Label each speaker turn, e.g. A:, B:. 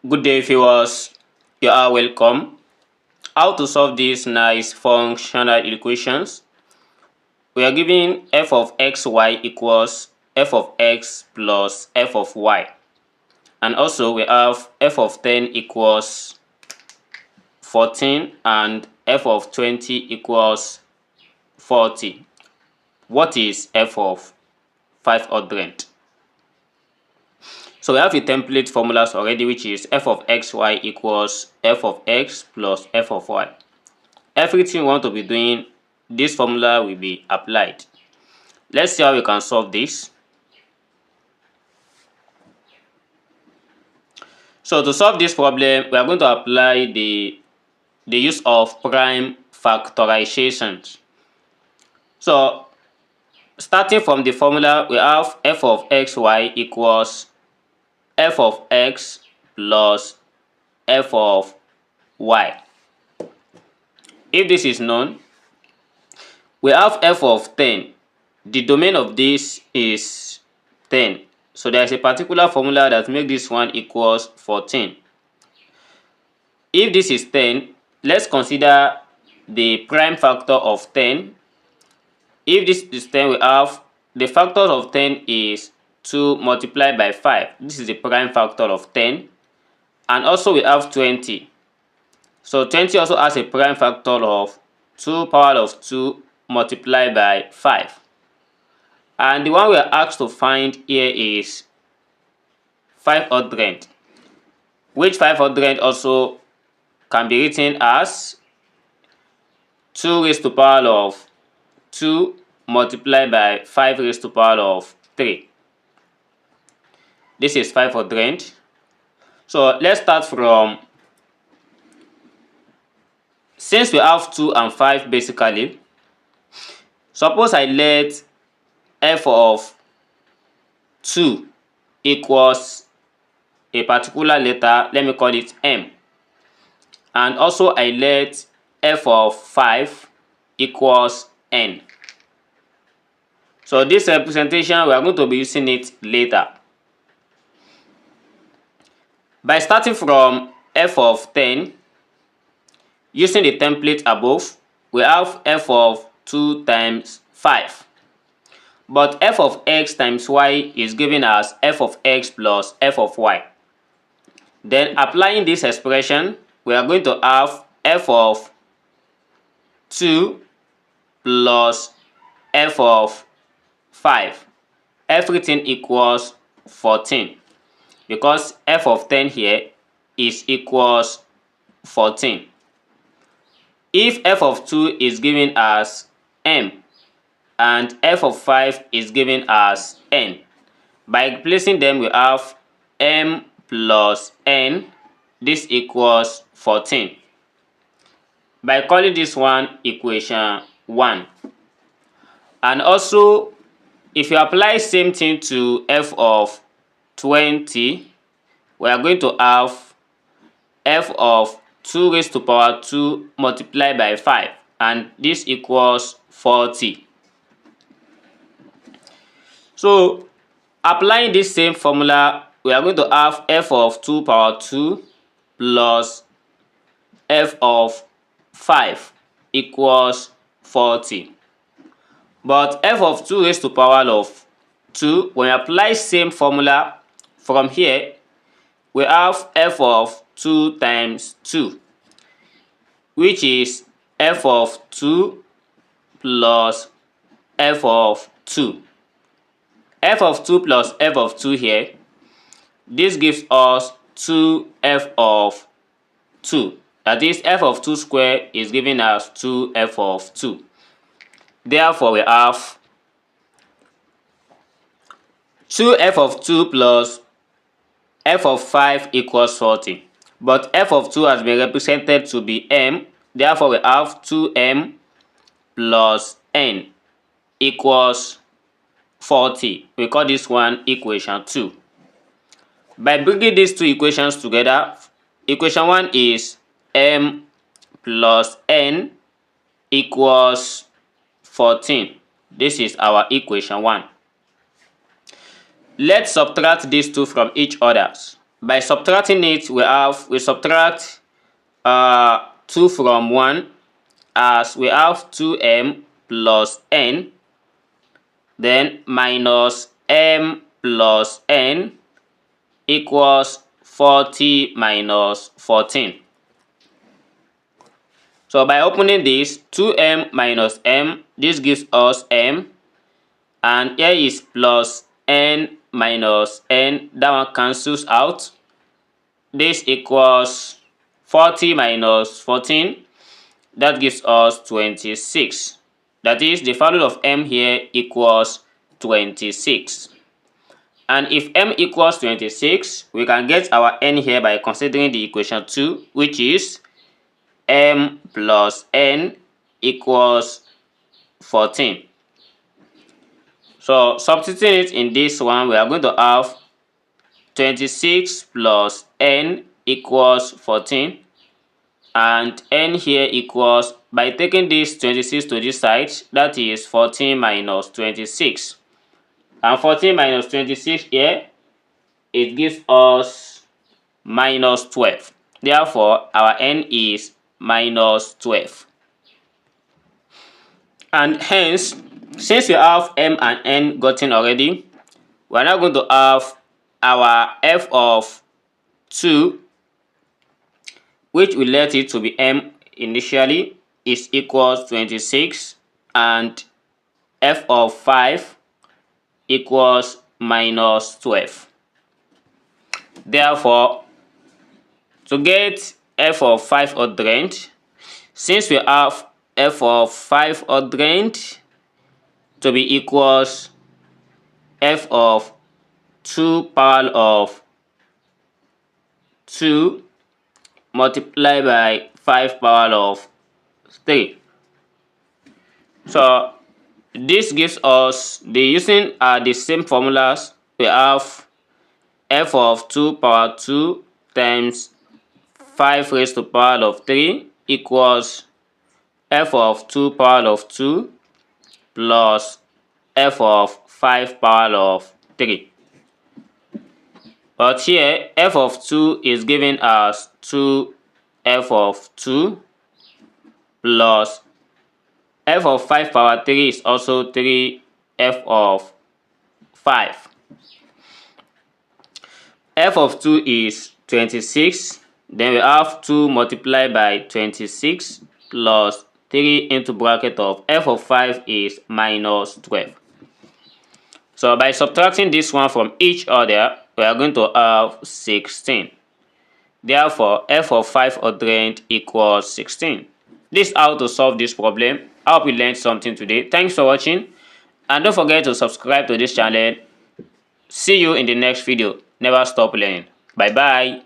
A: Good day, viewers. You are welcome. How to solve these nice functional equations? We are given f of xy equals f of x plus f of y. And also we have f of 10 equals 14 and f of 20 equals 40. What is f of 500? So we have the template formulas already, which is f of xy equals f of x plus f of y. Everything we want to be doing, this formula will be applied. Let's see how we can solve this. So to solve this problem, we are going to apply the use of prime factorization. So starting from the formula, we have f of xy equals f of x plus f of y. If this is known, we have f of 10. The domain of this is 10. So there is a particular formula that makes this one equals 14. If this is 10, let's consider the prime factor of 10. If this is 10, we have the factor of 10 is 2 multiplied by 5. This is the prime factor of 10. And also we have 20. So 20 also has a prime factor of 2 power of 2 multiplied by 5. And the one we are asked to find here is 500, which 500 also can be written as 2 raised to power of 2 multiplied by 5 raised to power of 3. This is 500. So let's start from, since we have 2 and 5 basically, suppose I let f of 2 equals a particular letter, let me call it m. And also I let f of 5 equals n. So this representation, we are going to be using it later. By starting from f of 10, using the template above, we have f of 2 times 5. But f of x times y is given as f of x plus f of y. Then applying this expression, we are going to have f of 2 plus f of 5. Everything equals 14. Because f of 10 here is equals 14. If f of 2 is given as m and f of 5 is given as n, by placing them we have m plus n, this equals 14. By calling this one equation 1. And also, if you apply same thing to f of 20, we are going to have f of 2 raised to power 2 multiplied by 5, and this equals 40. So applying this same formula, we are going to have f of 2 power 2 plus f of 5 equals 40. But f of 2 raised to power of 2, when we apply same formula from here, we have f of 2 times 2, which is f of 2 plus f of 2. F of 2 plus f of 2 here, this gives us 2f of 2. That is, f of 2 squared is given as 2f of 2. Therefore, we have 2f of 2 plus f of 5 equals 40. But f of 2 has been represented to be m. Therefore, we have 2m plus n equals 40. We call this one equation 2. By bringing these two equations together, equation 1 is m plus n equals 14. This is our equation 1. Let's subtract these two from each other. By subtracting it, we subtract 2 from 1, as we have 2m plus n, then minus m plus n equals 40 minus 14. So by opening this, 2m minus m, this gives us m, and here is plus n minus n, that one cancels out. This equals 40 minus 14, that gives us 26. That is, the value of m here equals 26. And if m equals 26, we can get our n here by considering the equation 2, which is m plus n equals 14. So substituting it in this one, we are going to have 26 plus n equals 14, and n here equals, by taking this 26 to this side, that is 14 minus 26, and 14 minus 26 here, it gives us minus 12. Therefore our n is minus 12. And hence, since we have m and n gotten already, we are now going to have our f of 2, which we let it to be m initially, is equals 26, and f of 5 equals minus 12. Therefore, to get f of 5 ordained, since we have f of 5 ordained to be equals f of 2 power of 2 multiplied by 5 power of 3. So this gives us, using the same formulas, we have f of 2 power 2 times 5 raised to power of 3 equals f of 2 power of 2 plus f of 5 power of 3. But here f of 2 is given as 2 f of 2 plus f of 5 power 3 is also 3 f of 5. F of 2 is 26, then we have 2 multiplied by 26 plus 3 into bracket of f of 5 is minus 12. So by subtracting this one from each other, we are going to have 16. Therefore, f of 5 ordained equals 16. This is how to solve this problem. I hope you learned something today. Thanks for watching, and don't forget to subscribe to this channel. See you in the next video. Never stop learning. Bye bye.